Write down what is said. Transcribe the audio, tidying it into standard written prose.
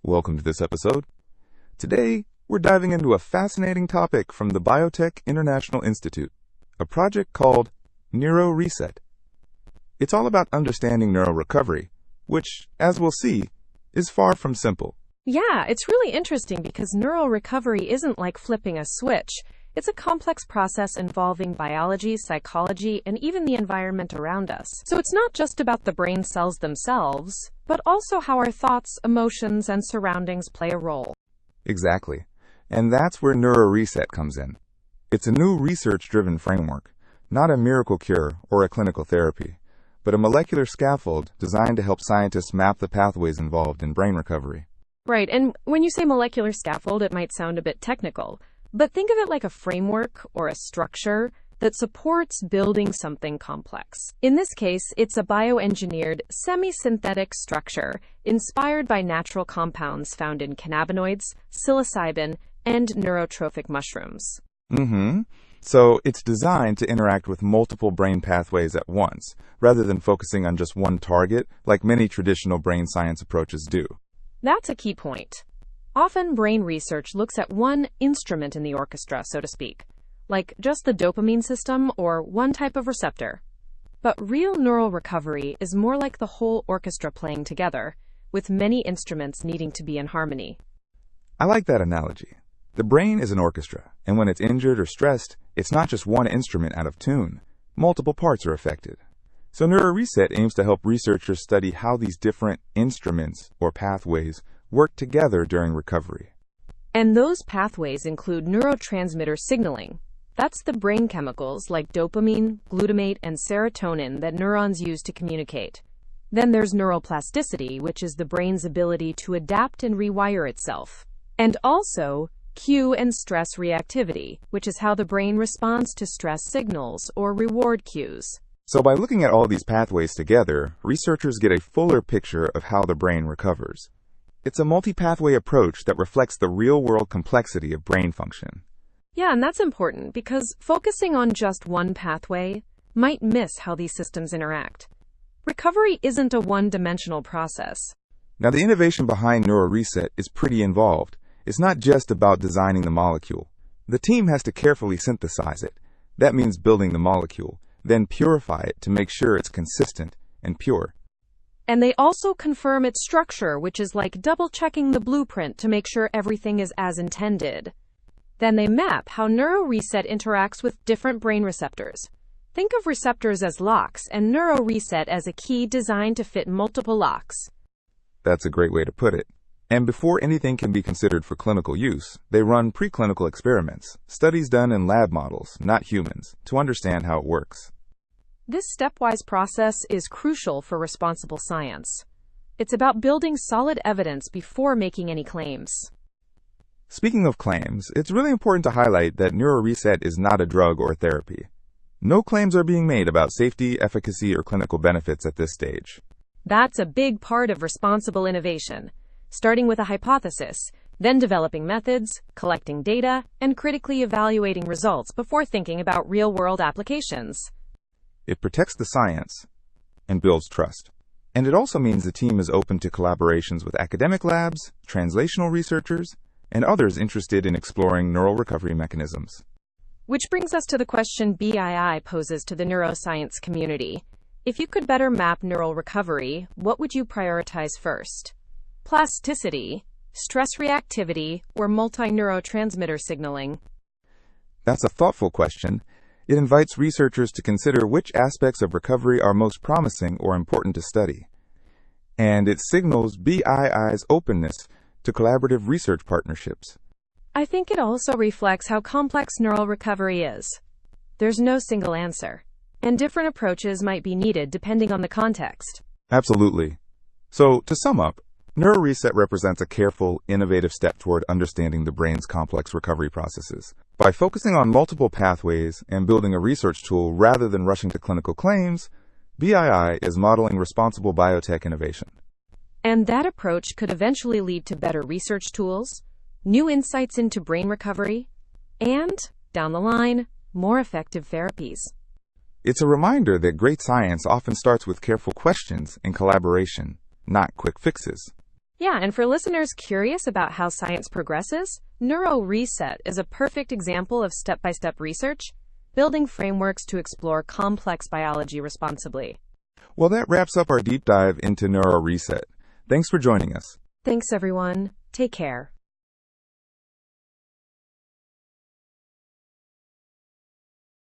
Welcome to this episode. Today, we're diving into a fascinating topic from the Biotech International Institute, a project called NeuroReset. It's all about understanding neural recovery, which, as we'll see, is far from simple. Yeah, it's really interesting because neural recovery isn't like flipping a switch. It's a complex process involving biology, psychology, and even the environment around us. So it's not just about the brain cells themselves, but also how our thoughts, emotions, and surroundings play a role. Exactly. And that's where NeuroReset comes in. It's a new research-driven framework, not a miracle cure or a clinical therapy, but a molecular scaffold designed to help scientists map the pathways involved in brain recovery. Right, and when you say molecular scaffold, it might sound a bit technical, but think of it like a framework or a structure that supports building something complex. In this case, it's a bioengineered, semi-synthetic structure inspired by natural compounds found in cannabinoids, psilocybin, and neurotrophic mushrooms. So it's designed to interact with multiple brain pathways at once, rather than focusing on just one target, like many traditional brain science approaches do. That's a key point. Often, brain research looks at one instrument in the orchestra, so to speak, like just the dopamine system or one type of receptor. But real neural recovery is more like the whole orchestra playing together, with many instruments needing to be in harmony. I like that analogy. The brain is an orchestra, and when it's injured or stressed, it's not just one instrument out of tune. Multiple parts are affected. So NeuroReset aims to help researchers study how these different instruments or pathways work together during recovery. And those pathways include neurotransmitter signaling. That's the brain chemicals like dopamine, glutamate, and serotonin that neurons use to communicate. Then there's neuroplasticity, which is the brain's ability to adapt and rewire itself. And also, cue and stress reactivity, which is how the brain responds to stress signals or reward cues. So by looking at all these pathways together, researchers get a fuller picture of how the brain recovers. It's a multi-pathway approach that reflects the real-world complexity of brain function. Yeah, and that's important because focusing on just one pathway might miss how these systems interact. Recovery isn't a one-dimensional process. Now, the innovation behind NeuroReset is pretty involved. It's not just about designing the molecule. The team has to carefully synthesize it. That means building the molecule, then purify it to make sure it's consistent and pure. And they also confirm its structure, which is like double-checking the blueprint to make sure everything is as intended. Then they map how NeuroReset interacts with different brain receptors. Think of receptors as locks and NeuroReset as a key designed to fit multiple locks. That's a great way to put it. And before anything can be considered for clinical use, they run preclinical experiments, studies done in lab models, not humans, to understand how it works. This stepwise process is crucial for responsible science. It's about building solid evidence before making any claims. Speaking of claims, it's really important to highlight that NeuroReset is not a drug or therapy. No claims are being made about safety, efficacy, or clinical benefits at this stage. That's a big part of responsible innovation, starting with a hypothesis, then developing methods, collecting data, and critically evaluating results before thinking about real-world applications. It protects the science and builds trust. And it also means the team is open to collaborations with academic labs, translational researchers, and others interested in exploring neural recovery mechanisms. Which brings us to the question BII poses to the neuroscience community. If you could better map neural recovery, what would you prioritize first? Plasticity, stress reactivity, or multi-neurotransmitter signaling? That's a thoughtful question. It invites researchers to consider which aspects of recovery are most promising or important to study. And it signals BII's openness to collaborative research partnerships. I think it also reflects how complex neural recovery is. There's no single answer, and different approaches might be needed depending on the context. Absolutely. So, to sum up, NeuroReset represents a careful, innovative step toward understanding the brain's complex recovery processes. By focusing on multiple pathways and building a research tool rather than rushing to clinical claims, BII is modeling responsible biotech innovation. And that approach could eventually lead to better research tools, new insights into brain recovery, and, down the line, more effective therapies. It's a reminder that great science often starts with careful questions and collaboration, not quick fixes. Yeah, and for listeners curious about how science progresses, NeuroReset is a perfect example of step-by-step research, building frameworks to explore complex biology responsibly. Well, that wraps up our deep dive into NeuroReset. Thanks for joining us. Thanks, everyone. Take care.